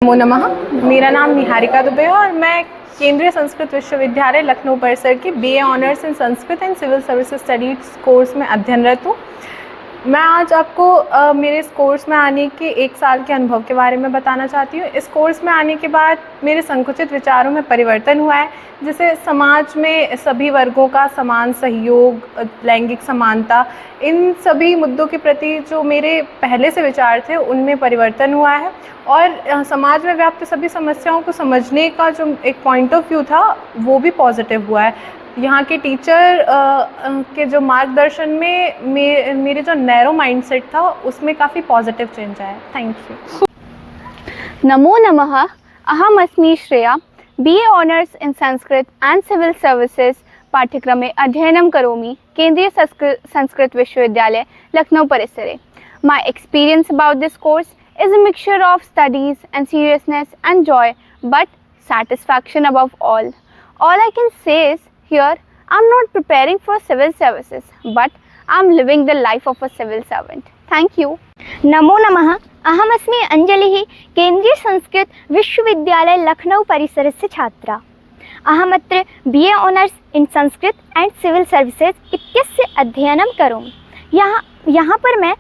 नमो नमः। मेरा नाम निहारिका दुबे है और मैं केंद्रीय संस्कृत विश्वविद्यालय लखनऊ परिसर की BA honours in Sanskrit and civil services studies course में अध्ययनरत हूँ। मैं आज आपको मेरे इस कोर्स में आने के 1 साल के अनुभव के बारे में बताना चाहती हूँ। इस कोर्स में आने के बाद मेरे संकुचित विचारों में परिवर्तन हुआ है, जिससे समाज में सभी वर्गों का समान सहयोग, लैंगिक समानता, इन सभी मुद्दों के प्रति जो मेरे पहले से विचार थे उनमें परिवर्तन हुआ है और समाज में व्याप्त सभी समस्याओं को समझने का जो एक पॉइंट ऑफ व्यू था वो भी पॉजिटिव हुआ है। यहाँ के टीचर के जो मार्गदर्शन में मेरे जो नैरो माइंडसेट था उसमें काफ़ी पॉजिटिव चेंज आया है। Thank you. नमो नमः। अहम अस्मि Shreya, BA honours in Sanskrit and civil services पाठ्यक्रमे अध्ययनं करोमि केंद्रीय संस्कृत विश्वविद्यालय लखनऊ परिसरे। My experience about this course is a mixture of studies and seriousness and joy, but satisfaction above all. All I can say is here I'm not preparing for civil services, but I'm living the life of a civil servant. Thank you. नमो नमः। अहमस्मि अंजलिः, केन्द्रीय संस्कृत विश्वविद्यालय लखनऊ परिसरस्य छात्रा। अहमत्र BA honours in Sanskrit and civil services इत्यस्य अध्ययनं करोमि। यहाँ पर मैं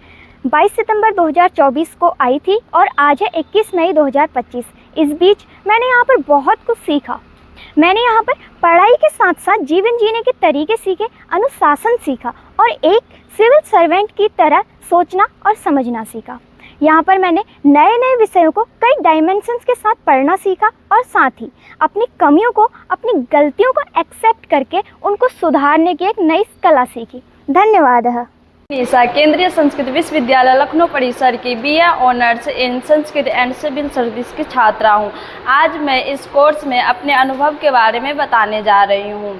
22 सितंबर 2024 को आई थी और आज है 21 मई 2025। इस बीच मैंने यहाँ पर बहुत कुछ सीखा। मैंने यहाँ पर पढ़ाई के साथ साथ जीवन जीने के तरीके सीखे, अनुशासन सीखा और एक सिविल सर्वेंट की तरह सोचना और समझना सीखा। यहाँ पर मैंने नए नए विषयों को कई डायमेंशंस के साथ पढ़ना सीखा और साथ ही अपनी कमियों को, अपनी गलतियों को एक्सेप्ट करके उनको सुधारने की एक नई कला सीखी। धन्यवाद। निशा, केंद्रीय संस्कृत विश्वविद्यालय लखनऊ परिसर की BA honours in Sanskrit and civil service की छात्रा हूँ। आज मैं इस कोर्स में अपने अनुभव के बारे में बताने जा रही हूँ।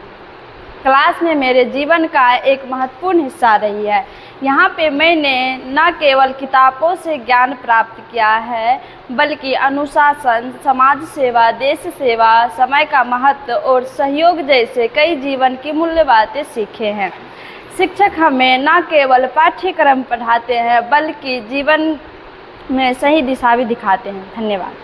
क्लास में मेरे जीवन का एक महत्वपूर्ण हिस्सा रही है। यहाँ पे मैंने न केवल किताबों से ज्ञान प्राप्त किया है, बल्कि अनुशासन, समाज सेवा, देश सेवा, समय का महत्व और सहयोग जैसे कई जीवन की मूल्य बातें सीखे हैं। शिक्षक हमें न केवल पाठ्यक्रम पढ़ाते हैं, बल्कि जीवन में सही दिशा भी दिखाते हैं। धन्यवाद।